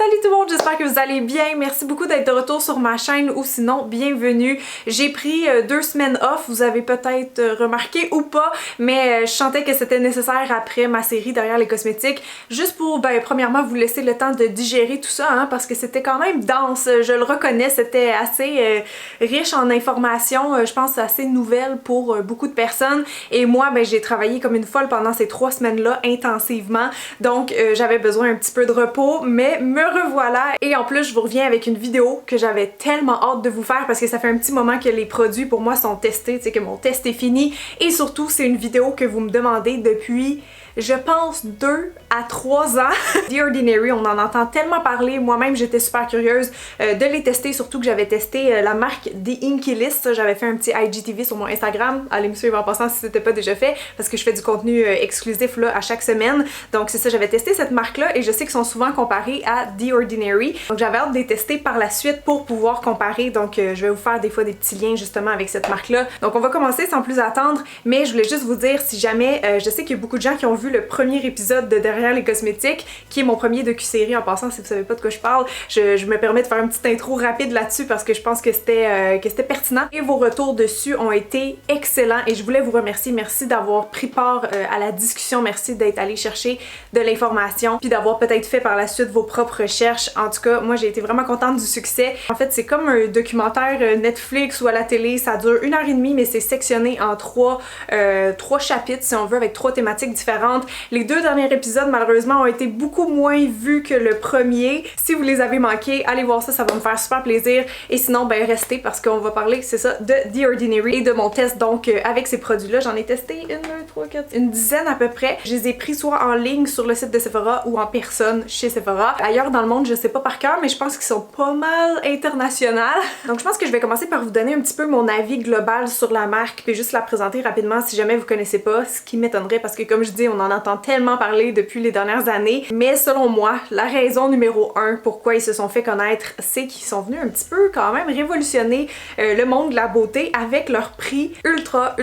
Salut tout le monde, j'espère que vous allez bien. Merci beaucoup d'être de retour sur ma chaîne ou sinon, bienvenue. J'ai pris 2 semaines off, vous avez peut-être remarqué ou pas, mais je sentais que c'était nécessaire après ma série Derrière les cosmétiques, juste pour, premièrement, vous laisser le temps de digérer tout ça, parce que c'était quand même dense, je le reconnais, c'était assez riche en informations, je pense assez nouvelle pour beaucoup de personnes. Et moi, j'ai travaillé comme une folle pendant ces 3 semaines-là, intensivement, donc j'avais besoin un petit peu de repos, mais me revoilà. Et en plus, je vous reviens avec une vidéo que j'avais tellement hâte de vous faire parce que ça fait un petit moment que les produits pour moi sont testés, tu sais, que mon test est fini. Et surtout, c'est une vidéo que vous me demandez depuis, je pense, 2 à 3 ans. The Ordinary, on en entend tellement parler. Moi-même, j'étais super curieuse de les tester, surtout que j'avais testé la marque The Inky List. J'avais fait un petit IGTV sur mon Instagram. Allez me suivre en passant si c'était pas déjà fait, parce que je fais du contenu exclusif là à chaque semaine. Donc c'est ça, j'avais testé cette marque-là et je sais qu'ils sont souvent comparés à The Ordinary. Donc j'avais hâte de les tester par la suite pour pouvoir comparer. Donc je vais vous faire des fois des petits liens justement avec cette marque-là. Donc on va commencer sans plus attendre, mais je voulais juste vous dire, si jamais, je sais qu'il y a beaucoup de gens qui ont vu le premier épisode de Derrière les cosmétiques, qui est mon premier docu-série. En passant, si vous savez pas de quoi je parle, je me permets de faire une petite intro rapide là-dessus parce que je pense que c'était pertinent. Et vos retours dessus ont été excellents et je voulais vous remercier. Merci d'avoir pris part à la discussion. Merci d'être allé chercher de l'information puis d'avoir peut-être fait par la suite vos propres recherches. En tout cas, moi j'ai été vraiment contente du succès. En fait, c'est comme un documentaire Netflix ou à la télé. Ça dure 1h30, mais c'est sectionné en 3 chapitres, si on veut, avec 3 thématiques différentes. Les 2 derniers épisodes, malheureusement, ont été beaucoup moins vus que le premier. Si vous les avez manqués, allez voir ça, ça va me faire super plaisir. Et sinon, restez parce qu'on va parler, c'est ça, de The Ordinary et de mon test. Donc, avec ces produits-là, j'en ai testé une dizaine à peu près. Je les ai pris soit en ligne sur le site de Sephora ou en personne chez Sephora. Ailleurs dans le monde, je sais pas par cœur, mais je pense qu'ils sont pas mal internationaux. Donc, je pense que je vais commencer par vous donner un petit peu mon avis global sur la marque, puis juste la présenter rapidement si jamais vous connaissez pas, ce qui m'étonnerait parce que, comme je dis, on en entend tellement parler depuis les dernières années. Mais selon moi, la raison numéro 1 pourquoi ils se sont fait connaître, c'est qu'ils sont venus un petit peu quand même révolutionner le monde de la beauté avec leur prix ultra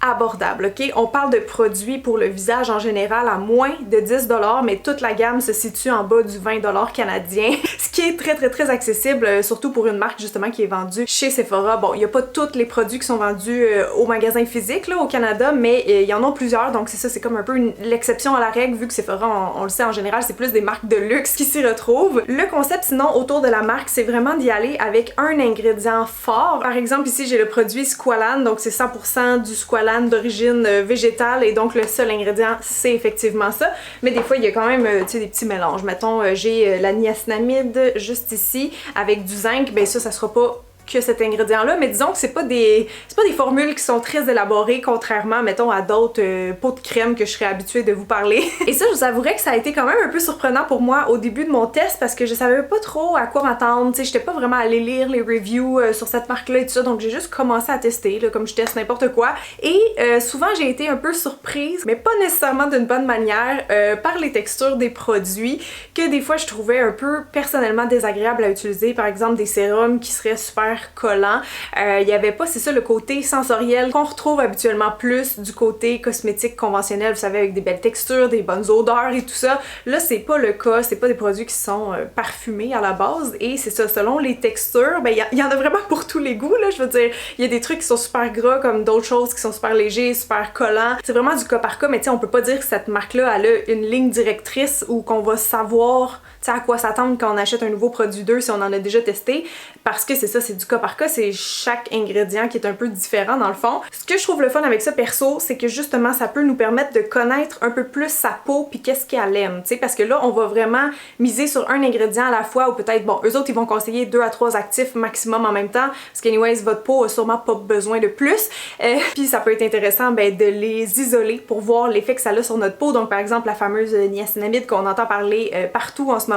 abordable, ok? On parle de produits pour le visage en général à moins de 10$, mais toute la gamme se situe en bas du 20$ canadien, ce qui est très accessible, surtout pour une marque justement qui est vendue chez Sephora. Bon, il n'y a pas tous les produits qui sont vendus au magasin physique là, au Canada, mais il y en a plusieurs, donc c'est ça, c'est comme un peu l'exception à la règle, vu que Sephora, on le sait en général, c'est plus des marques de luxe qui s'y retrouvent. Le concept sinon autour de la marque, c'est vraiment d'y aller avec un ingrédient fort. Par exemple, ici j'ai le produit Squalane, donc c'est 100% du squalane d'origine végétale et donc le seul ingrédient c'est effectivement ça. Mais des fois il y a quand même des petits mélanges. Mettons j'ai la niacinamide juste ici avec du zinc, ça sera pas que cet ingrédient-là, mais disons que c'est pas des formules qui sont très élaborées, contrairement, mettons, à d'autres pots de crème que je serais habituée de vous parler. Et ça, je vous avouerais que ça a été quand même un peu surprenant pour moi au début de mon test parce que je savais pas trop à quoi m'attendre, tu sais, j'étais pas vraiment allée lire les reviews sur cette marque-là et tout ça, donc j'ai juste commencé à tester, là, comme je teste n'importe quoi. Et souvent, j'ai été un peu surprise, mais pas nécessairement d'une bonne manière, par les textures des produits, que des fois, je trouvais un peu personnellement désagréable à utiliser. Par exemple, des sérums qui seraient super collant. Il y avait pas, c'est ça, le côté sensoriel qu'on retrouve habituellement plus du côté cosmétique conventionnel, vous savez, avec des belles textures, des bonnes odeurs et tout ça. Là, c'est pas le cas, c'est pas des produits qui sont parfumés à la base et c'est ça, selon les textures, il y en a vraiment pour tous les goûts, là, je veux dire, il y a des trucs qui sont super gras comme d'autres choses qui sont super légers, super collants. C'est vraiment du cas par cas, mais tu sais, on peut pas dire que cette marque-là, elle a une ligne directrice ou qu'on va savoir à quoi s'attendre quand on achète un nouveau produit d'eux si on en a déjà testé, parce que c'est ça, c'est du cas par cas, c'est chaque ingrédient qui est un peu différent dans le fond. Ce que je trouve le fun avec ça perso, c'est que justement ça peut nous permettre de connaître un peu plus sa peau puis qu'est-ce qu'elle aime, tu sais, parce que là on va vraiment miser sur un ingrédient à la fois ou peut-être, bon, eux autres ils vont conseiller 2 à 3 actifs maximum en même temps, parce qu'anyways votre peau a sûrement pas besoin de plus, puis ça peut être intéressant de les isoler pour voir l'effet que ça a sur notre peau. Donc par exemple la fameuse niacinamide qu'on entend parler partout en ce moment,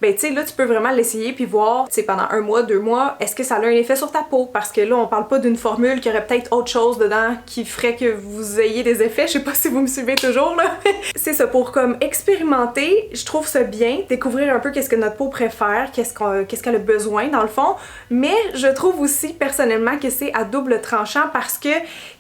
tu sais là tu peux vraiment l'essayer puis voir, tu sais, pendant 1 mois, 2 mois, est-ce que ça a un effet sur ta peau, parce que là on parle pas d'une formule qui aurait peut-être autre chose dedans qui ferait que vous ayez des effets, je sais pas si vous me suivez toujours là. C'est ça, pour comme expérimenter, je trouve ça bien, découvrir un peu qu'est-ce que notre peau préfère, qu'est-ce qu'elle a besoin dans le fond, mais je trouve aussi personnellement que c'est à double tranchant parce que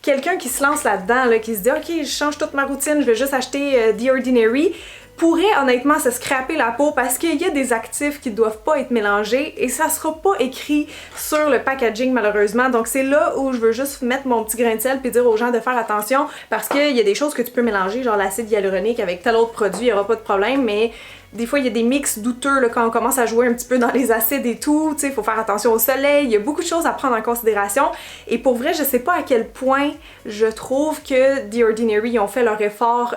quelqu'un qui se lance là-dedans, là, qui se dit ok je change toute ma routine, je vais juste acheter The Ordinary, pourrait honnêtement se scraper la peau parce qu'il y a des actifs qui doivent pas être mélangés et ça sera pas écrit sur le packaging malheureusement. Donc c'est là où je veux juste mettre mon petit grain de sel puis dire aux gens de faire attention parce qu'il y a des choses que tu peux mélanger, genre l'acide hyaluronique avec tel autre produit, il y aura pas de problème, mais des fois, il y a des mix douteux là, quand on commence à jouer un petit peu dans les acides et tout. Il faut faire attention au soleil. Il y a beaucoup de choses à prendre en considération. Et pour vrai, je sais pas à quel point je trouve que The Ordinary ont fait leur effort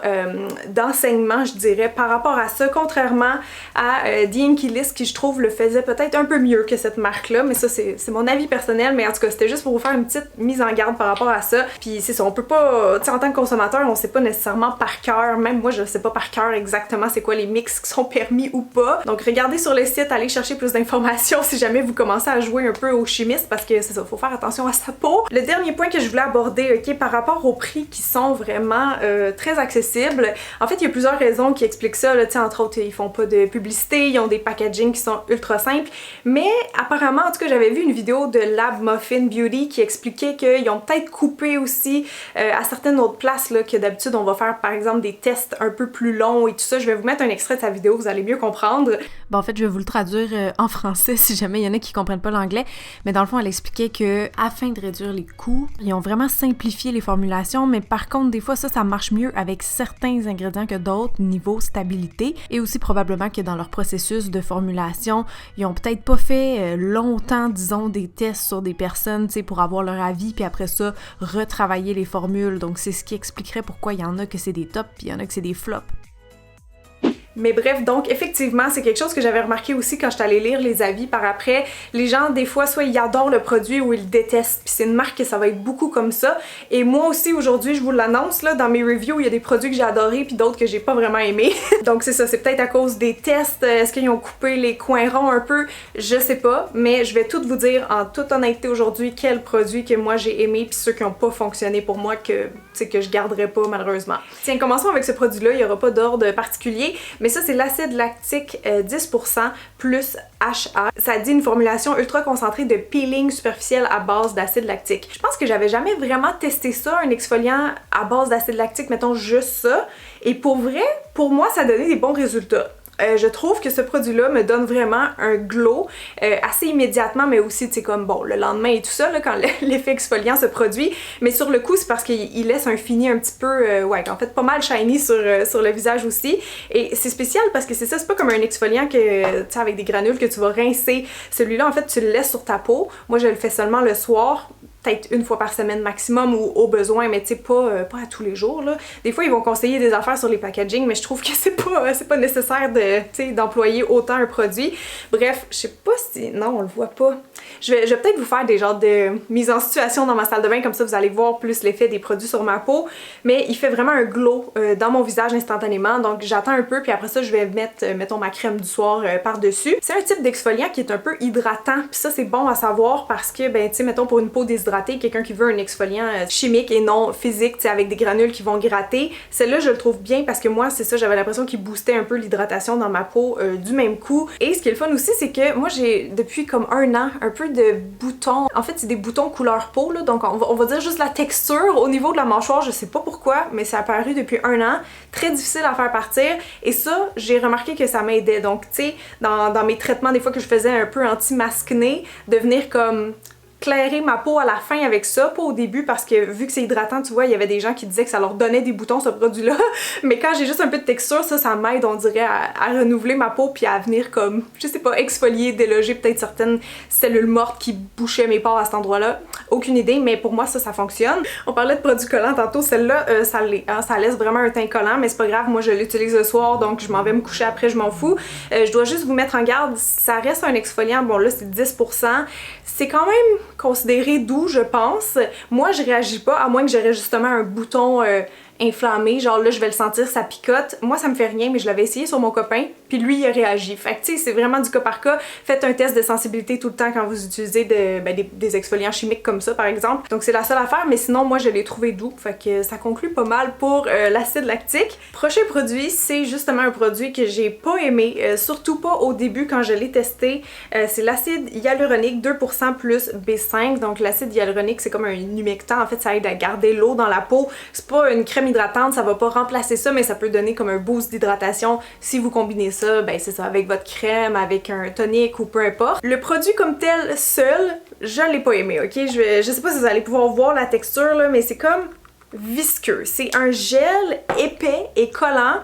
d'enseignement, je dirais, par rapport à ça, contrairement à The Inkey List qui, je trouve, le faisait peut-être un peu mieux que cette marque-là. Mais ça, c'est mon avis personnel. Mais en tout cas, c'était juste pour vous faire une petite mise en garde par rapport à ça. Puis c'est ça, on peut pas, tu sais, en tant que consommateur, on sait pas nécessairement par cœur. Même moi, je sais pas par cœur exactement c'est quoi les mix qui sont permis ou pas. Donc regardez sur le site, allez chercher plus d'informations si jamais vous commencez à jouer un peu au chimiste parce que c'est ça, faut faire attention à sa peau. Le dernier point que je voulais aborder, ok, par rapport aux prix qui sont vraiment très accessibles, en fait il y a plusieurs raisons qui expliquent ça, là, entre autres ils font pas de publicité, ils ont des packaging qui sont ultra simples, mais apparemment, en tout cas j'avais vu une vidéo de Lab Muffin Beauty qui expliquait qu'ils ont peut-être coupé aussi à certaines autres places là, que d'habitude on va faire par exemple des tests un peu plus longs et tout ça. Je vais vous mettre un extrait de sa vidéo, vous allez mieux comprendre. Bon, en fait, je vais vous le traduire en français si jamais il y en a qui comprennent pas l'anglais, mais dans le fond, elle expliquait que afin de réduire les coûts, ils ont vraiment simplifié les formulations, mais par contre, des fois, ça marche mieux avec certains ingrédients que d'autres niveau stabilité, et aussi probablement que dans leur processus de formulation, ils ont peut-être pas fait longtemps, disons, des tests sur des personnes, tu sais, pour avoir leur avis, puis après ça, retravailler les formules. Donc, c'est ce qui expliquerait pourquoi il y en a que c'est des tops, puis il y en a que c'est des flops. Mais bref, donc effectivement, c'est quelque chose que j'avais remarqué aussi quand j'étais allée lire les avis par après. Les gens, des fois, soit ils adorent le produit ou ils le détestent. Puis c'est une marque que ça va être beaucoup comme ça. Et moi aussi, aujourd'hui, je vous l'annonce, là, dans mes reviews, il y a des produits que j'ai adorés puis d'autres que j'ai pas vraiment aimés. Donc c'est ça, c'est peut-être à cause des tests. Est-ce qu'ils ont coupé les coins ronds un peu? Je sais pas. Mais je vais tout vous dire en toute honnêteté aujourd'hui quels produits que moi j'ai aimés puis ceux qui ont pas fonctionné pour moi que je garderai pas malheureusement. Tiens, commençons avec ce produit-là. Il y aura pas d'ordre particulier. Mais ça, c'est l'acide lactique 10% plus HA. Ça dit une formulation ultra concentrée de peeling superficiel à base d'acide lactique. Je pense que j'avais jamais vraiment testé ça, un exfoliant à base d'acide lactique, mettons juste ça. Et pour vrai, pour moi, ça donnait des bons résultats. Je trouve que ce produit-là me donne vraiment un glow assez immédiatement, mais aussi, tu sais, comme, bon, le lendemain et tout ça, là, quand l'effet exfoliant se produit. Mais sur le coup, c'est parce qu'il laisse un fini un petit peu, ouais, en fait, pas mal shiny sur le visage aussi. Et c'est spécial parce que c'est ça, c'est pas comme un exfoliant que, tu sais, avec des granules que tu vas rincer. Celui-là, en fait, tu le laisses sur ta peau. Moi, je le fais seulement le soir. Peut-être une fois par semaine maximum ou au besoin, mais tu sais, pas à tous les jours, là. Des fois, ils vont conseiller des affaires sur les packaging, mais je trouve que c'est pas nécessaire d'employer autant un produit. Bref, je sais pas si... Non, on le voit pas. Je vais peut-être vous faire des genres de mise en situation dans ma salle de bain, comme ça vous allez voir plus l'effet des produits sur ma peau, mais il fait vraiment un glow dans mon visage instantanément, donc j'attends un peu, puis après ça, je vais mettre, mettons, ma crème du soir par-dessus. C'est un type d'exfoliant qui est un peu hydratant, puis ça, c'est bon à savoir parce que, ben, tu sais, mettons, pour une peau déshydratée, quelqu'un qui veut un exfoliant chimique et non physique, tu sais, avec des granules qui vont gratter, celle-là, je le trouve bien parce que moi, c'est ça, j'avais l'impression qu'il boostait un peu l'hydratation dans ma peau du même coup. Et ce qui est le fun aussi, c'est que moi, j'ai, depuis comme un an, un peu de boutons. En fait, c'est des boutons couleur peau, là, donc on va dire juste la texture au niveau de la mâchoire, je sais pas pourquoi, mais ça a apparu depuis un an, très difficile à faire partir, et ça, j'ai remarqué que ça m'aidait. Donc, tu sais, dans mes traitements, des fois que je faisais un peu anti-masquené, de venir comme clairer ma peau à la fin avec ça, pas au début parce que vu que c'est hydratant, tu vois, il y avait des gens qui disaient que ça leur donnait des boutons ce produit-là, mais quand j'ai juste un peu de texture, ça m'aide, on dirait, à renouveler ma peau puis à venir comme, je sais pas, exfolier, déloger peut-être certaines cellules mortes qui bouchaient mes pores à cet endroit-là. Aucune idée, mais pour moi, ça fonctionne. On parlait de produits collants tantôt, celle-là, ça l'est, hein, ça laisse vraiment un teint collant, mais c'est pas grave, moi je l'utilise le soir, donc je m'en vais me coucher après, je m'en fous. Je dois juste vous mettre en garde, ça reste un exfoliant, bon là c'est 10%, c'est quand même considéré doux, je pense. Moi, je réagis pas, à moins que j'aurais justement un bouton inflammé, genre là je vais le sentir, ça picote. Moi ça me fait rien, mais je l'avais essayé sur mon copain, puis lui il a réagi. Fait que tu sais, c'est vraiment du cas par cas. Faites un test de sensibilité tout le temps quand vous utilisez des exfoliants chimiques comme ça par exemple. Donc c'est la seule affaire, mais sinon moi je l'ai trouvé doux, fait que ça conclut pas mal pour l'acide lactique. Prochain produit, c'est justement un produit que j'ai pas aimé, surtout pas au début quand je l'ai testé. C'est l'acide hyaluronique 2% plus B5. Donc l'acide hyaluronique c'est comme un humectant, en fait ça aide à garder l'eau dans la peau. C'est pas une crème hydratante, ça va pas remplacer ça, mais ça peut donner comme un boost d'hydratation si vous combinez ça, ben c'est ça, avec votre crème, avec un tonique ou peu importe. Le produit comme tel seul, je l'ai pas aimé, ok? Je sais pas si vous allez pouvoir voir la texture là, mais c'est comme visqueux. C'est un gel épais et collant.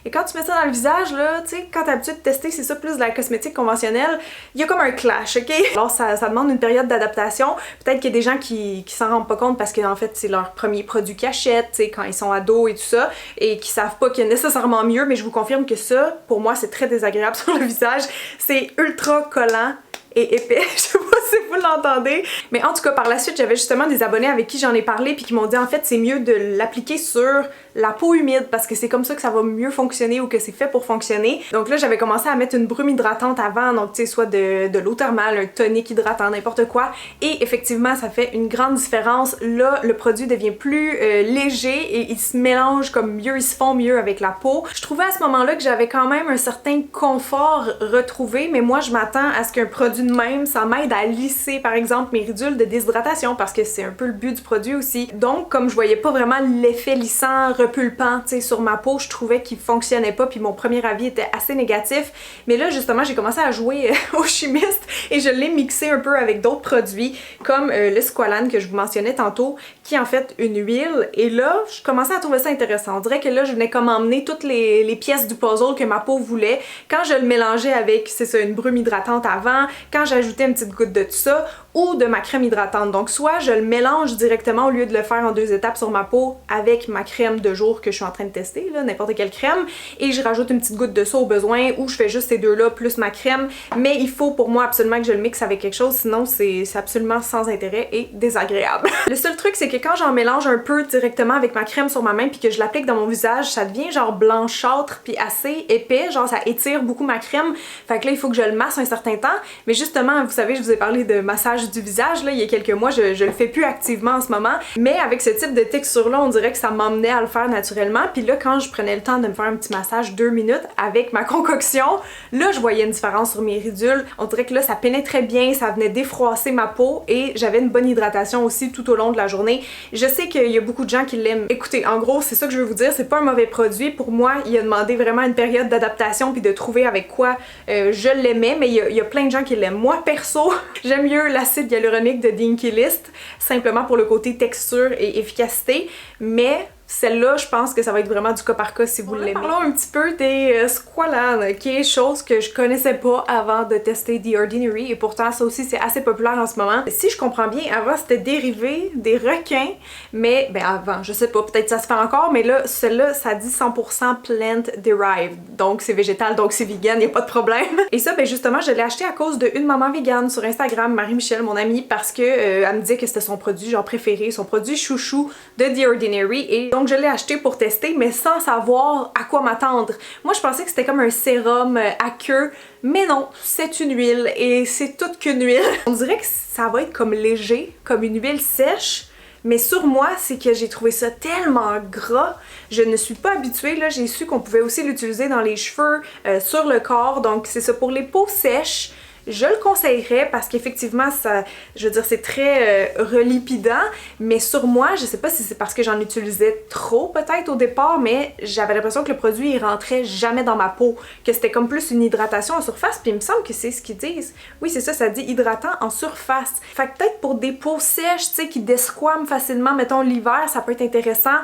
Et quand tu mets ça dans le visage, là, tu sais, quand t'as l'habitude de tester, c'est ça, plus de la cosmétique conventionnelle, il y a comme un clash, ok? Alors ça demande une période d'adaptation. Peut-être qu'il y a des gens qui s'en rendent pas compte parce que en fait, c'est leur premier produit qu'ils achètent, tu sais, quand ils sont ados et tout ça, et qui savent pas qu'il y a nécessairement mieux, mais je vous confirme que ça, pour moi, c'est très désagréable sur le visage. C'est ultra collant et épais. Je sais pas si vous l'entendez. Mais en tout cas, par la suite, j'avais justement des abonnés avec qui j'en ai parlé puis qui m'ont dit en fait c'est mieux de l'appliquer sur la peau humide parce que c'est comme ça que ça va mieux fonctionner ou que c'est fait pour fonctionner. Donc là, j'avais commencé à mettre une brume hydratante avant, donc tu sais, soit de l'eau thermale, un tonique hydratant, n'importe quoi. Et effectivement, ça fait une grande différence. Là, le produit devient plus léger et il se mélange comme mieux, il se fond mieux avec la peau. Je trouvais à ce moment-là que j'avais quand même un certain confort retrouvé, mais moi, je m'attends à ce qu'un produit de même, ça m'aide à lisser par exemple mes ridules de déshydratation parce que c'est un peu le but du produit aussi. Donc comme je voyais pas vraiment l'effet lissant, repulpant, tu sais, sur ma peau, je trouvais qu'il fonctionnait pas puis mon premier avis était assez négatif. Mais là justement, j'ai commencé à jouer au chimiste et je l'ai mixé un peu avec d'autres produits comme le Squalane que je vous mentionnais tantôt qui est en fait une huile et là, je commençais à trouver ça intéressant. On dirait que là, je venais comme emmener toutes les pièces du puzzle que ma peau voulait quand je le mélangeais avec, c'est ça, une brume hydratante avant, quand j'ajoutais une petite goutte de tout ça ou de ma crème hydratante. Donc soit je le mélange directement au lieu de le faire en 2 étapes sur ma peau avec ma crème de jour que je suis en train de tester, là, n'importe quelle crème, et je rajoute une petite goutte de ça au besoin ou je fais juste ces deux-là plus ma crème, mais il faut pour moi absolument que je le mixe avec quelque chose, sinon c'est absolument sans intérêt et désagréable. Le seul truc c'est que quand j'en mélange un peu directement avec ma crème sur ma main puis que je l'applique dans mon visage, ça devient genre blanchâtre puis assez épais, genre ça étire beaucoup ma crème, fait que là il faut que je le masse un certain temps, mais justement vous savez je vous ai parlé de massage du visage là il y a quelques mois, je le fais plus activement en ce moment, mais avec ce type de texture là on dirait que ça m'emmenait à le faire naturellement, puis là quand je prenais le temps de me faire un petit massage 2 minutes avec ma concoction, là je voyais une différence sur mes ridules, on dirait que là ça pénétrait bien, ça venait défroisser ma peau et j'avais une bonne hydratation aussi tout au long de la journée. Je sais qu'il y a beaucoup de gens qui l'aiment. Écoutez, en gros c'est ça que je veux vous dire, c'est pas un mauvais produit, pour moi il a demandé vraiment une période d'adaptation puis de trouver avec quoi je l'aimais, mais il y a plein de gens qui l'aiment. Moi perso, j'aime mieux l'acide hyaluronique de Dinky List, simplement pour le côté texture et efficacité, mais celle-là, je pense que ça va être vraiment du cas par cas si vous l'aimez. Parlons un petit peu des Squalane, qui est chose que je connaissais pas avant de tester The Ordinary, et pourtant ça aussi c'est assez populaire en ce moment. Si je comprends bien, avant c'était dérivé des requins, mais ben avant, je sais pas, peut-être ça se fait encore, mais là, celle-là, ça dit 100% plant derived, donc c'est végétal, donc c'est vegan, y a pas de problème. Et ça, ben justement, je l'ai acheté à cause d'une maman végane sur Instagram, Marie-Michel, mon amie, parce que elle me disait que c'était son produit genre préféré, son produit chouchou de The Ordinary, et donc je l'ai acheté pour tester, mais sans savoir à quoi m'attendre. Moi, je pensais que c'était comme un sérum aqueux, mais non, c'est une huile, et c'est toute qu'une huile. On dirait que ça va être comme léger, comme une huile sèche, mais sur moi, c'est que j'ai trouvé ça tellement gras. Je ne suis pas habituée, là, j'ai su qu'on pouvait aussi l'utiliser dans les cheveux, sur le corps, donc c'est ça. Pour les peaux sèches, je le conseillerais parce qu'effectivement, ça, je veux dire, c'est très relipidant, mais sur moi, je sais pas si c'est parce que j'en utilisais trop peut-être au départ, mais j'avais l'impression que le produit il rentrait jamais dans ma peau, que c'était comme plus une hydratation en surface, puis il me semble que c'est ce qu'ils disent. Oui, c'est ça, ça dit hydratant en surface. Fait que peut-être pour des peaux sèches, tu sais, qui desquament facilement, mettons l'hiver, ça peut être intéressant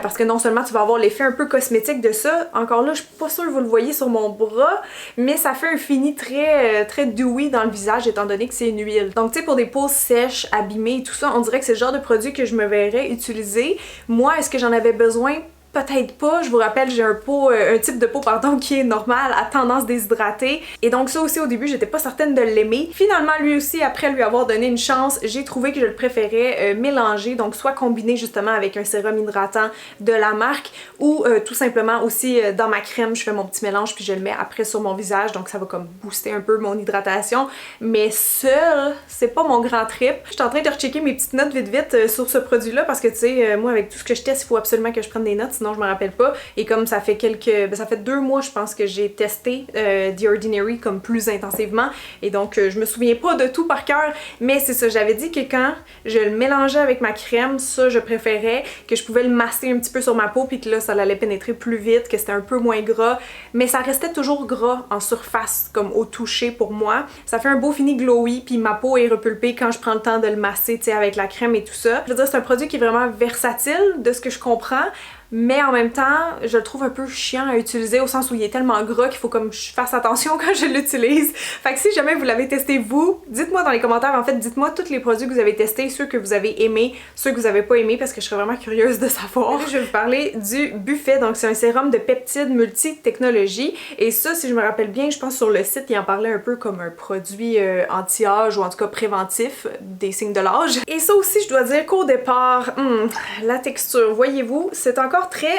parce que non seulement tu vas avoir l'effet un peu cosmétique de ça, encore là, je suis pas sûre que vous le voyez sur mon bras, mais ça fait un fini très doux dans le visage étant donné que c'est une huile. Donc tu sais, pour des peaux sèches, abîmées et tout ça, on dirait que c'est le genre de produit que je me verrais utiliser. Moi, est-ce que j'en avais besoin? Peut-être pas, je vous rappelle, j'ai un type de peau qui est normal, à tendance déshydratée, et donc ça aussi au début j'étais pas certaine de l'aimer. Finalement lui aussi, après lui avoir donné une chance, j'ai trouvé que je le préférais mélanger, donc soit combiné justement avec un sérum hydratant de la marque, ou tout simplement aussi dans ma crème, je fais mon petit mélange puis je le mets après sur mon visage, donc ça va comme booster un peu mon hydratation, mais seul, c'est pas mon grand trip. Je suis en train de rechecker mes petites notes vite sur ce produit là parce que tu sais, moi avec tout ce que je teste, il faut absolument que je prenne des notes, sinon je me rappelle pas. Et comme ça fait ça fait 2 mois je pense que j'ai testé The Ordinary comme plus intensivement. Et donc je me souviens pas de tout par cœur, mais c'est ça, j'avais dit que quand je le mélangeais avec ma crème, ça je préférais, que je pouvais le masser un petit peu sur ma peau puis que là ça allait pénétrer plus vite, que c'était un peu moins gras, mais ça restait toujours gras en surface comme au toucher pour moi. Ça fait un beau fini glowy puis ma peau est repulpée quand je prends le temps de le masser, tu sais, avec la crème et tout ça. Je veux dire, c'est un produit qui est vraiment versatile de ce que je comprends. Mais en même temps, je le trouve un peu chiant à utiliser au sens où il est tellement gras qu'il faut comme je fasse attention quand je l'utilise. Fait que si jamais vous l'avez testé vous, dites-moi dans les commentaires, en fait, dites-moi tous les produits que vous avez testés, ceux que vous avez aimés, ceux que vous avez pas aimés, parce que je serais vraiment curieuse de savoir. Je vais vous parler du Buffet, donc c'est un sérum de peptides multi-technologie. Et ça, si je me rappelle bien, je pense sur le site, il en parlait un peu comme un produit anti-âge ou en tout cas préventif des signes de l'âge. Et ça aussi, je dois dire qu'au départ, la texture, voyez-vous, c'est encore très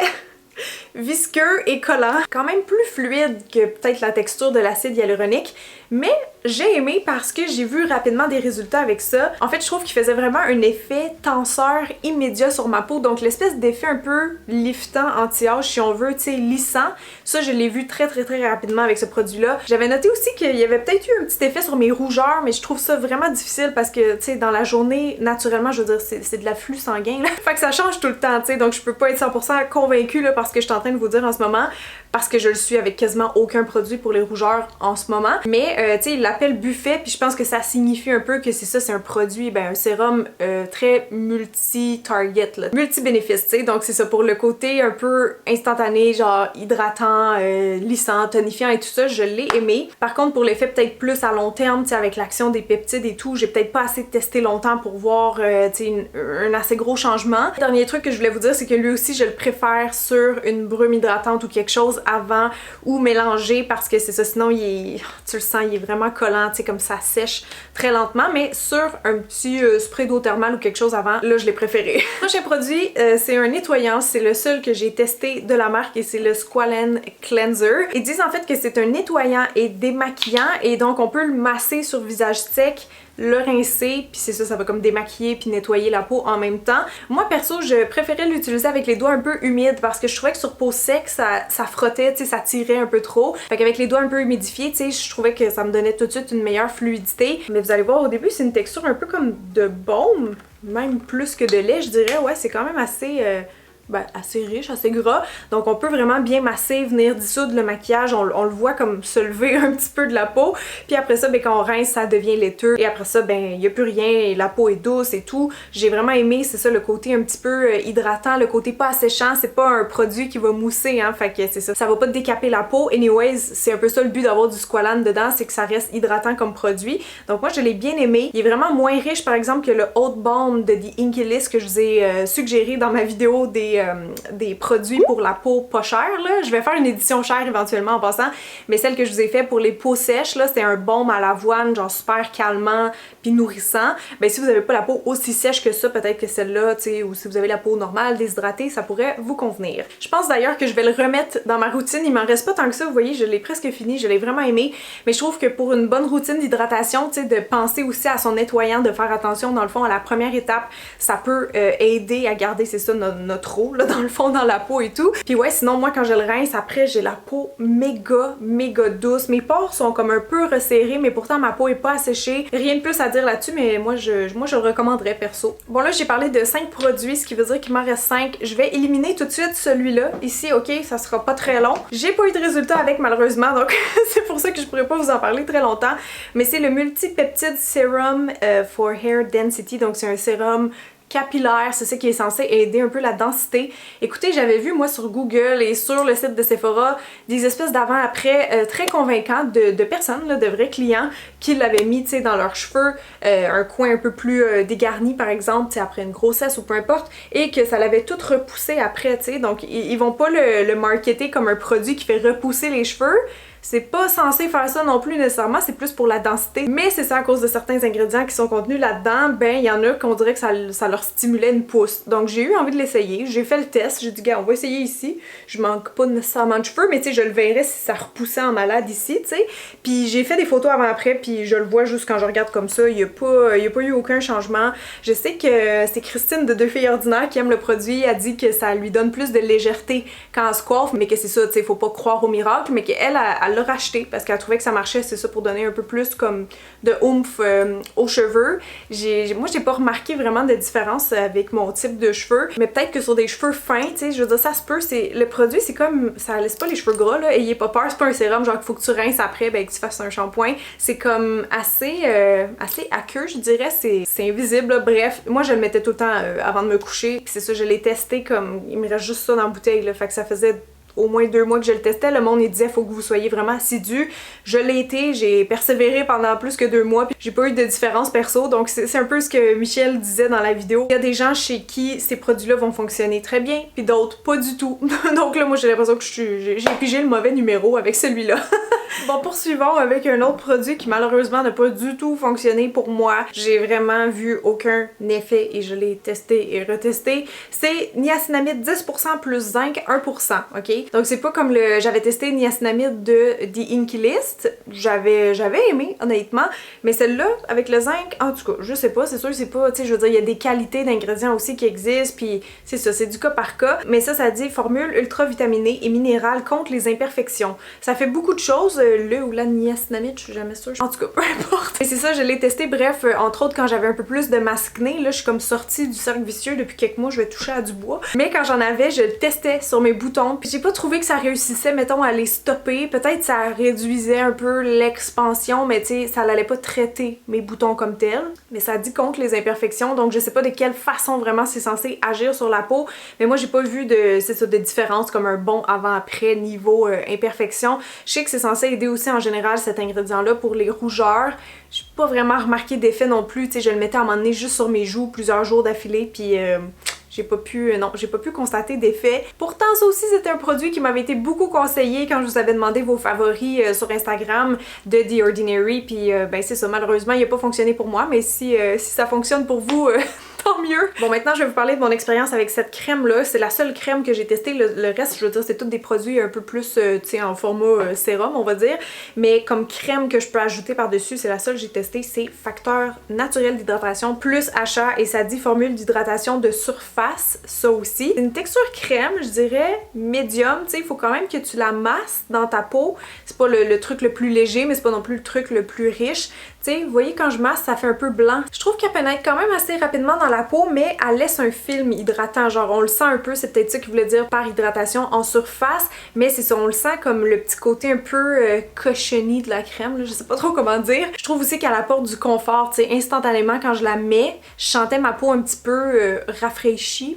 visqueux et collant, quand même plus fluide que peut-être la texture de l'acide hyaluronique, mais j'ai aimé parce que j'ai vu rapidement des résultats avec ça. En fait, je trouve qu'il faisait vraiment un effet tenseur immédiat sur ma peau, donc l'espèce d'effet un peu liftant anti-âge si on veut, tu sais, lissant. Ça, je l'ai vu très rapidement avec ce produit-là. J'avais noté aussi qu'il y avait peut-être eu un petit effet sur mes rougeurs, mais je trouve ça vraiment difficile parce que, tu sais, dans la journée, naturellement, je veux dire, c'est de l'afflux sanguin, là. Fait que ça change tout le temps, tu sais, donc je peux pas être 100% convaincue, là, parce que je suis en train de vous dire en ce moment, parce que je le suis avec quasiment aucun produit pour les rougeurs en ce moment. Mais tu sais, il l'appelle Buffet, puis je pense que ça signifie un peu que c'est ça, c'est un produit, ben un sérum très multi-target, multi-bénéfice, tu sais. Donc c'est ça, pour le côté un peu instantané, genre hydratant, lissant, tonifiant et tout ça, je l'ai aimé. Par contre, pour l'effet peut-être plus à long terme, tu sais, avec l'action des peptides et tout, j'ai peut-être pas assez testé longtemps pour voir, tu sais, un assez gros changement. Dernier truc que je voulais vous dire, c'est que lui aussi, je le préfère sur une brume hydratante ou quelque chose avant ou mélanger parce que c'est ça, sinon tu le sens, il est vraiment collant, tu sais, comme ça sèche très lentement, mais sur un petit spray d'eau thermale ou quelque chose avant, là je l'ai préféré. Le prochain produit, c'est un nettoyant, c'est le seul que j'ai testé de la marque et c'est le Squalane Cleanser. Ils disent en fait que c'est un nettoyant et démaquillant et donc on peut le masser sur visage sec, le rincer, puis c'est ça, ça va comme démaquiller puis nettoyer la peau en même temps. Moi perso, je préférais l'utiliser avec les doigts un peu humides parce que je trouvais que sur peau sec, ça frottait, tu sais, ça tirait un peu trop. Fait qu'avec les doigts un peu humidifiés, tu sais, je trouvais que ça me donnait tout de suite une meilleure fluidité. Mais vous allez voir, au début, c'est une texture un peu comme de baume, même plus que de lait, je dirais. Ouais, c'est quand même assez... assez riche, assez gras. Donc on peut vraiment bien masser, venir dissoudre le maquillage. On le voit comme se lever un petit peu de la peau. Puis après ça, ben, quand on rince, ça devient laiteux. Et après ça, ben il n'y a plus rien et la peau est douce et tout. J'ai vraiment aimé, c'est ça, le côté un petit peu hydratant, le côté pas asséchant. C'est pas un produit qui va mousser, hein. Fait que c'est ça. Ça va pas décaper la peau. Anyways, c'est un peu ça le but d'avoir du Squalane dedans, c'est que ça reste hydratant comme produit. Donc moi, je l'ai bien aimé. Il est vraiment moins riche, par exemple, que le Haute Balm de The Inky List que je vous ai suggéré dans ma vidéo des produits pour la peau pas chère, là. Je vais faire une édition chère éventuellement en passant, mais celle que je vous ai fait pour les peaux sèches, là, c'était un baume à l'avoine, genre super calmant puis nourrissant. Ben si vous avez pas la peau aussi sèche que ça, peut-être que celle-là, tu sais, ou si vous avez la peau normale, déshydratée, ça pourrait vous convenir. Je pense d'ailleurs que je vais le remettre dans ma routine. Il m'en reste pas tant que ça, vous voyez, je l'ai presque fini, je l'ai vraiment aimé, mais je trouve que pour une bonne routine d'hydratation, tu sais, de penser aussi à son nettoyant, de faire attention dans le fond à la première étape, ça peut aider à garder, c'est ça, notre eau, là, dans le fond, dans la peau et tout. Puis ouais, sinon moi quand je le rince, après j'ai la peau méga douce. Mes pores sont comme un peu resserrés, mais pourtant ma peau est pas asséchée. Rien de plus à dire là-dessus, mais moi je le recommanderais perso. Bon là j'ai parlé de 5 produits, ce qui veut dire qu'il m'en reste 5. Je vais éliminer tout de suite celui-là. Ici, ok, ça sera pas très long. J'ai pas eu de résultat avec malheureusement, donc c'est pour ça que je pourrais pas vous en parler très longtemps. Mais c'est le Multi-Peptide Serum for Hair Density, donc c'est un sérum capillaire, c'est ça qui est censé aider un peu la densité. Écoutez, j'avais vu moi sur Google et sur le site de Sephora des espèces d'avant-après très convaincants de personnes, là, de vrais clients qui l'avaient mis, tu sais, dans leurs cheveux, un coin un peu plus dégarni par exemple, tu sais, après une grossesse ou peu importe, et que ça l'avait tout repoussé après, tu sais. Donc ils vont pas le marketer comme un produit qui fait repousser les cheveux, C'est pas censé faire ça non plus nécessairement, c'est plus pour la densité. Mais c'est ça à cause de certains ingrédients qui sont contenus là-dedans, ben il y en a qu'on dirait que ça leur stimulait une pousse. Donc j'ai eu envie de l'essayer, j'ai fait le test, j'ai dit gars on va essayer ici. Je manque pas nécessairement de cheveux, mais tu sais je le verrais si ça repoussait en malade ici, tu sais. Puis j'ai fait des photos avant-après, puis je le vois juste quand je regarde comme ça, il y a pas eu aucun changement. Je sais que c'est Christine de Deux Filles Ordinaires qui aime le produit, elle dit que ça lui donne plus de légèreté quand elle se coiffe, mais que c'est ça, tu sais, faut pas croire au miracle, mais qu'elle l'a racheté parce qu'elle trouvait que ça marchait, c'est ça, pour donner un peu plus comme de oomph aux cheveux. Moi j'ai pas remarqué vraiment de différence avec mon type de cheveux, mais peut-être que sur des cheveux fins, tu sais, je veux dire, ça se peut, le produit c'est comme, ça laisse pas les cheveux gras là, ayez pas peur, c'est pas un sérum genre qu'il faut que tu rinces après, ben que tu fasses un shampoing, c'est comme assez aqueux, je dirais, c'est invisible là. Bref, moi je le mettais tout le temps avant de me coucher, puis c'est ça, je l'ai testé comme, il me reste juste ça dans la bouteille là, fait que ça faisait au moins 2 mois que je le testais, le monde il disait faut que vous soyez vraiment assidus. Je l'ai été, j'ai persévéré pendant plus que 2 mois, puis j'ai pas eu de différence perso, donc c'est un peu ce que Michel disait dans la vidéo. Il y a des gens chez qui ces produits-là vont fonctionner très bien, puis d'autres pas du tout. Donc là moi j'ai l'impression que j'ai pigé le mauvais numéro avec celui-là. Bon, poursuivons avec un autre produit qui malheureusement n'a pas du tout fonctionné pour moi. J'ai vraiment vu aucun effet et je l'ai testé et retesté. C'est niacinamide 10% plus zinc 1%, ok? Donc c'est pas comme j'avais testé niacinamide de The Inkey List. J'avais aimé, honnêtement. Mais celle-là, avec le zinc, en tout cas, je sais pas, c'est sûr, c'est pas, tu sais, je veux dire, il y a des qualités d'ingrédients aussi qui existent, puis c'est ça, c'est du cas par cas. Mais ça dit formule ultra vitaminée et minérale contre les imperfections. Ça fait beaucoup de choses. Le ou la niacinamide, je suis jamais sûre. En tout cas, peu importe. Et c'est ça, je l'ai testé, bref, entre autres quand j'avais un peu plus de masqué, là, je suis comme sortie du cercle vicieux depuis quelques mois, je vais toucher à du bois. Mais quand j'en avais, je le testais sur mes boutons, puis j'ai pas trouvé que ça réussissait, mettons, à les stopper. Peut-être ça réduisait un peu l'expansion, mais tu sais, ça allait pas traiter mes boutons comme tels. Mais ça dit contre les imperfections, donc je sais pas de quelle façon vraiment c'est censé agir sur la peau, mais moi j'ai pas vu de différence comme un bon avant-après niveau imperfection. Je sais que c'est censé aider aussi en général cet ingrédient-là pour les rougeurs. J'ai pas vraiment remarqué d'effet non plus, tu sais, je le mettais à un moment donné juste sur mes joues plusieurs jours d'affilée, puis j'ai pas pu constater d'effet. Pourtant, ça aussi, c'était un produit qui m'avait été beaucoup conseillé quand je vous avais demandé vos favoris sur Instagram de The Ordinary, puis ben c'est ça, malheureusement, il a pas fonctionné pour moi, mais si ça fonctionne pour vous... tant mieux! Bon, maintenant, je vais vous parler de mon expérience avec cette crème-là. C'est la seule crème que j'ai testée. Le reste, je veux dire, c'est tous des produits un peu plus, tu sais, en format sérum, on va dire. Mais comme crème que je peux ajouter par-dessus, c'est la seule que j'ai testée. C'est Facteur naturel d'hydratation plus achat. Et ça dit formule d'hydratation de surface, ça aussi. C'est une texture crème, je dirais, médium. Tu sais, il faut quand même que tu la masses dans ta peau. C'est pas le truc le plus léger, mais c'est pas non plus le truc le plus riche. Tu sais, vous voyez, quand je masse, ça fait un peu blanc. Je trouve qu'elle pénètre quand même assez rapidement dans la peau, mais elle laisse un film hydratant. Genre, on le sent un peu, c'est peut-être ça qu'il voulait dire par hydratation en surface, mais c'est ça, on le sent comme le petit côté un peu cochonné de la crème, là, je sais pas trop comment dire. Je trouve aussi qu'elle apporte du confort, tu sais, instantanément quand je la mets, je sentais ma peau un petit peu rafraîchie,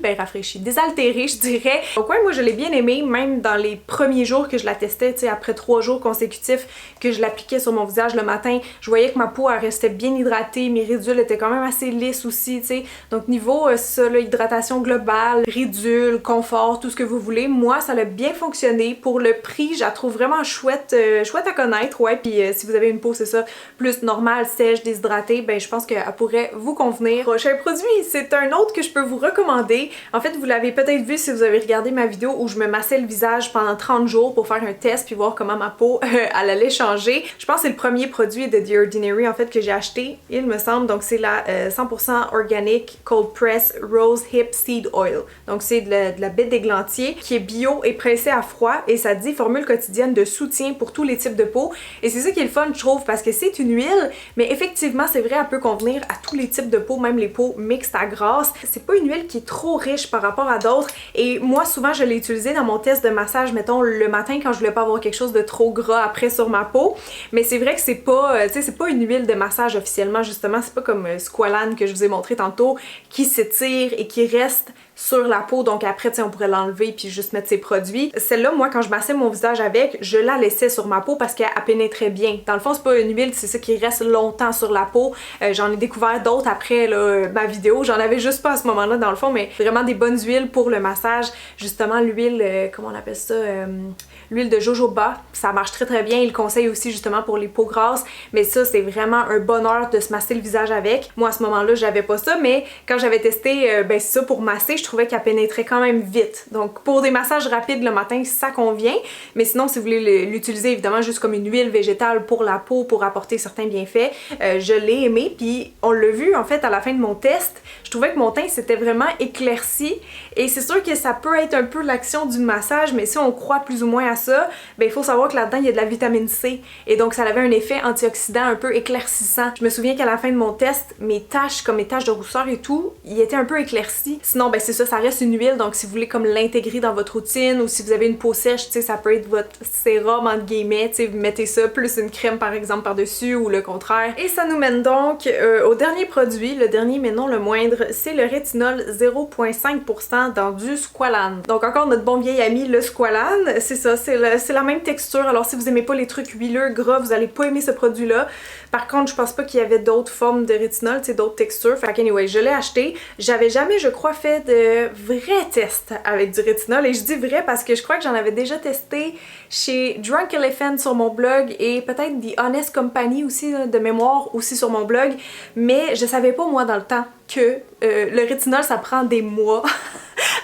désaltérée, je dirais. Donc ouais, moi je l'ai bien aimée, même dans les premiers jours que je la testais, tu sais, après 3 jours consécutifs que je l'appliquais sur mon visage le matin, je voyais que ma peau elle restait bien hydratée, mes ridules étaient quand même assez lisses aussi, tu sais. Donc niveau ça là, hydratation globale, ridules, confort, tout ce que vous voulez, moi ça a bien fonctionné. Pour le prix, je la trouve vraiment chouette, chouette à connaître, ouais. Puis si vous avez une peau, c'est ça, plus normale, sèche, déshydratée, ben je pense qu'elle pourrait vous convenir. Prochain produit, c'est un autre que je peux vous recommander. En fait, vous l'avez peut-être vu si vous avez regardé ma vidéo où je me massais le visage pendant 30 jours pour faire un test puis voir comment ma peau elle allait changer. Je pense que c'est le premier produit de The Ordinary en fait que j'ai acheté, il me semble. Donc c'est la 100% organic cold press rose hip seed oil. Donc c'est de la baie d'églantier qui est bio et pressée à froid et ça dit formule quotidienne de soutien pour tous les types de peau. Et c'est ça qui est le fun, je trouve, parce que c'est une huile, mais effectivement c'est vrai, elle peut convenir à tous les types de peau, même les peaux mixtes à grasse. C'est pas une huile qui est trop riche par rapport à d'autres et moi souvent je l'ai utilisée dans mon test de massage, mettons le matin quand je voulais pas avoir quelque chose de trop gras après sur ma peau. Mais c'est vrai que c'est pas, tu sais, c'est pas une huile de massage officiellement, justement, c'est pas comme Squalane que je vous ai montré tantôt qui s'étire et qui reste sur la peau, donc après tu sais on pourrait l'enlever puis juste mettre ses produits. Celle-là, moi quand je massais mon visage avec, je la laissais sur ma peau parce qu'elle pénétrait bien. Dans le fond c'est pas une huile, c'est ça qui reste longtemps sur la peau. J'en ai découvert d'autres après là, ma vidéo, j'en avais juste pas à ce moment-là dans le fond, mais vraiment des bonnes huiles pour le massage. Justement l'huile, comment on appelle ça, l'huile de jojoba, ça marche très très bien. Il le conseille aussi justement pour les peaux grasses, mais ça c'est vraiment un bonheur de se masser le visage avec. Moi à ce moment-là j'avais pas ça, mais quand j'avais testé ben ça pour masser, je trouvais qu'elle pénétrait quand même vite. Donc pour des massages rapides le matin ça convient, mais sinon si vous voulez l'utiliser évidemment juste comme une huile végétale pour la peau pour apporter certains bienfaits, je l'ai aimé. Puis on l'a vu en fait à la fin de mon test, je trouvais que mon teint s'était vraiment éclairci et c'est sûr que ça peut être un peu l'action du massage, mais si on croit plus ou moins à ça, ben il faut savoir que là-dedans il y a de la vitamine C et donc ça avait un effet antioxydant un peu éclaircissant. Je me souviens qu'à la fin de mon test, mes taches, comme mes taches de rousseur et tout, ils étaient un peu éclaircis. Sinon ben c'est ça, ça reste une huile, donc si vous voulez comme l'intégrer dans votre routine ou si vous avez une peau sèche, tu sais ça peut être votre sérum entre guillemets, tu sais vous mettez ça plus une crème par exemple par-dessus ou le contraire. Et ça nous mène donc au dernier produit, le dernier mais non le moindre, c'est le rétinol 0,5% dans du squalane. Donc encore notre bon vieil ami le squalane, c'est ça, c'est la même texture. Alors si vous aimez pas les trucs huileux, gras, vous allez pas aimer ce produit-là. Par contre, je pense pas qu'il y avait d'autres formes de rétinol, tu sais, d'autres textures. Fait que anyway, je l'ai acheté. J'avais jamais, je crois, fait de vrais tests avec du rétinol. Et je dis vrai parce que je crois que j'en avais déjà testé chez Drunk Elephant sur mon blog et peut-être The Honest Company aussi, de mémoire, aussi sur mon blog. Mais je savais pas, moi, dans le temps, que le rétinol, ça prend des mois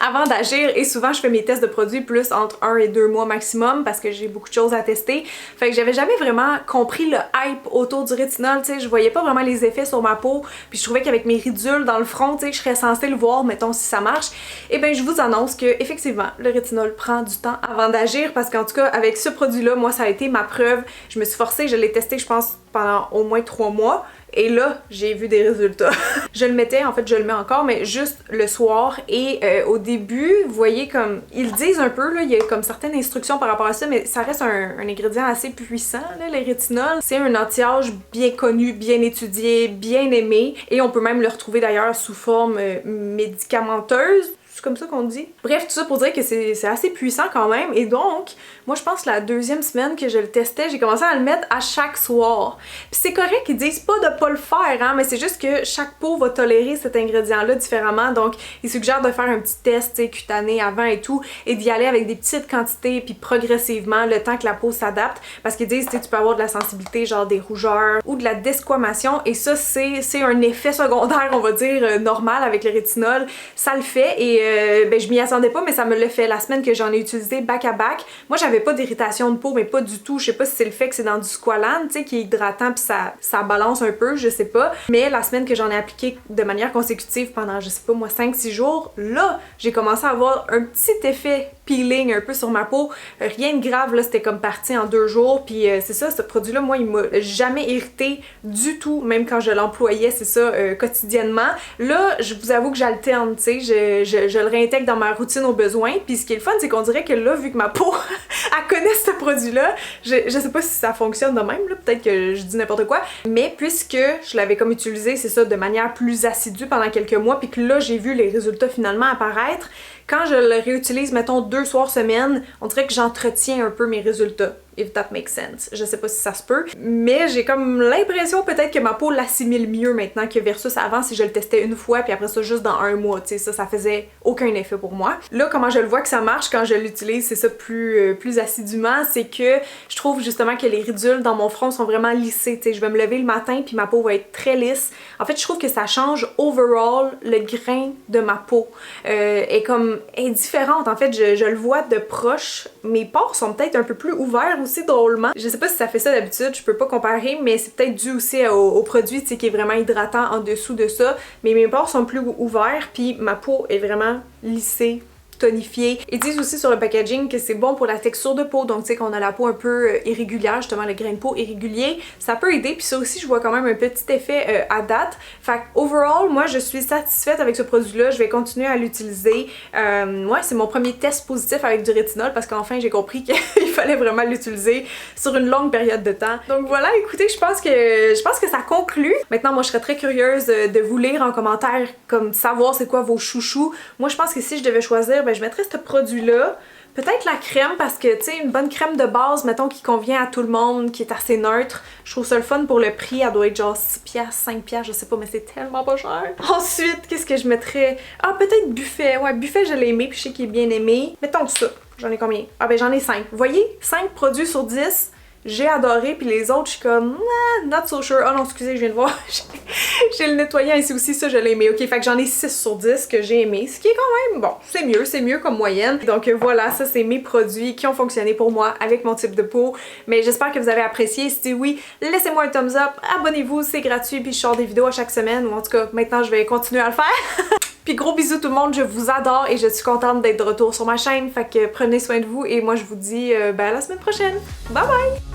avant d'agir et souvent je fais mes tests de produits plus entre 1 et 2 mois maximum parce que j'ai beaucoup de choses à tester. Fait que j'avais jamais vraiment compris le hype autour du rétinol, tu sais, je voyais pas vraiment les effets sur ma peau, puis je trouvais qu'avec mes ridules dans le front, tu sais, je serais censée le voir, mettons si ça marche. Et ben je vous annonce que effectivement, le rétinol prend du temps avant d'agir parce qu'en tout cas avec ce produit-là, moi ça a été ma preuve. Je me suis forcée, je l'ai testé je pense pendant au moins 3 mois. Et là, j'ai vu des résultats. Je le mettais, en fait je le mets encore, mais juste le soir. Et au début, vous voyez comme, ils disent un peu, là, il y a comme certaines instructions par rapport à ça, mais ça reste un ingrédient assez puissant, là, le rétinol. C'est un anti-âge bien connu, bien étudié, bien aimé. Et on peut même le retrouver d'ailleurs sous forme médicamenteuse. C'est comme ça qu'on dit. Bref, tout ça pour dire que c'est assez puissant quand même. Et donc, moi je pense que la deuxième semaine que je le testais, j'ai commencé à le mettre à chaque soir. Puis c'est correct qu'ils disent pas de pas le faire, hein, mais c'est juste que chaque peau va tolérer cet ingrédient-là différemment. Donc, ils suggèrent de faire un petit test cutané avant et tout, et d'y aller avec des petites quantités, puis progressivement, le temps que la peau s'adapte. Parce qu'ils disent, tu peux avoir de la sensibilité, genre des rougeurs, ou de la desquamation, et ça, c'est un effet secondaire, on va dire, normal avec le rétinol. Ça le fait, et ben, je m'y attendais pas, mais ça me l'a fait la semaine que j'en ai utilisé back à back. Moi, j'avais pas d'irritation de peau, mais pas du tout. Je sais pas si c'est le fait que c'est dans du squalane, tu sais, qui est hydratant puis ça balance un peu, je sais pas. Mais la semaine que j'en ai appliqué de manière consécutive pendant, je sais pas moi, 5-6 jours, là, j'ai commencé à avoir un petit effet peeling un peu sur ma peau. Rien de grave, là, c'était comme parti en 2 jours. Puis c'est ça, ce produit-là, moi, il m'a jamais irrité du tout, même quand je l'employais, c'est ça, quotidiennement. Là, je vous avoue que j'alterne, tu sais, je le réintègre dans ma routine au besoin. Puis ce qui est le fun, c'est qu'on dirait que là, vu que ma peau, elle connaît ce produit-là, je sais pas si ça fonctionne de même, là, peut-être que je dis n'importe quoi, mais puisque je l'avais comme utilisé, c'est ça, de manière plus assidue pendant quelques mois, puis que là, j'ai vu les résultats finalement apparaître, quand je le réutilise, mettons 2 soirs semaine, on dirait que j'entretiens un peu mes résultats. If that makes sense. Je sais pas si ça se peut, mais j'ai comme l'impression peut-être que ma peau l'assimile mieux maintenant que versus avant si je le testais une fois puis après ça juste dans 1 mois, tu sais, ça faisait aucun effet pour moi. Là, comment je le vois que ça marche quand je l'utilise, c'est ça plus assidûment, c'est que je trouve justement que les ridules dans mon front sont vraiment lissées, tu sais, je vais me lever le matin puis ma peau va être très lisse. En fait, je trouve que ça change overall le grain de ma peau. Est comme indifférente, en fait, je le vois de proche, mes pores sont peut-être un peu plus ouverts aussi drôlement. Je sais pas si ça fait ça d'habitude, je peux pas comparer, mais c'est peut-être dû aussi au produit, tu sais, qui est vraiment hydratant en dessous de ça. Mais mes pores sont plus ouverts, puis ma peau est vraiment lissée, tonifié. Ils disent aussi sur le packaging que c'est bon pour la texture de peau, donc tu sais qu'on a la peau un peu irrégulière, justement le grain de peau irrégulier, ça peut aider, puis ça aussi je vois quand même un petit effet à date. Fait que overall, moi je suis satisfaite avec ce produit-là, je vais continuer à l'utiliser. Ouais, c'est mon premier test positif avec du rétinol parce qu'enfin j'ai compris qu'il fallait vraiment l'utiliser sur une longue période de temps. Donc voilà, écoutez, je pense que ça conclut. Maintenant, moi je serais très curieuse de vous lire en commentaire, comme savoir c'est quoi vos chouchous. Moi je pense que si je devais choisir, ben, je mettrais ce produit-là. Peut-être la crème parce que, tu sais, une bonne crème de base, mettons, qui convient à tout le monde, qui est assez neutre. Je trouve ça le fun pour le prix. Elle doit être genre 6$, 5$, je sais pas, mais c'est tellement pas cher. Ensuite, qu'est-ce que je mettrais? Ah, peut-être Buffet. Ouais, Buffet, je l'ai aimé, puis je sais qu'il est bien aimé. Mettons ça. J'en ai combien? Ah ben j'en ai 5. Vous voyez? 5 produits sur 10. J'ai adoré, puis les autres, je suis comme, not so sure. Oh non, excusez, je viens de voir. J'ai le nettoyant ici aussi, ça, je l'ai aimé. Ok, fait que j'en ai 6 sur 10 que j'ai aimé, ce qui est quand même, bon, c'est mieux comme moyenne. Donc voilà, ça, c'est mes produits qui ont fonctionné pour moi avec mon type de peau. Mais j'espère que vous avez apprécié. Si oui, laissez-moi un thumbs up, abonnez-vous, c'est gratuit, puis je sors des vidéos à chaque semaine, ou en tout cas, maintenant, je vais continuer à le faire. Puis gros bisous tout le monde, je vous adore et je suis contente d'être de retour sur ma chaîne. Fait que prenez soin de vous et moi, je vous dis à la semaine prochaine. Bye bye!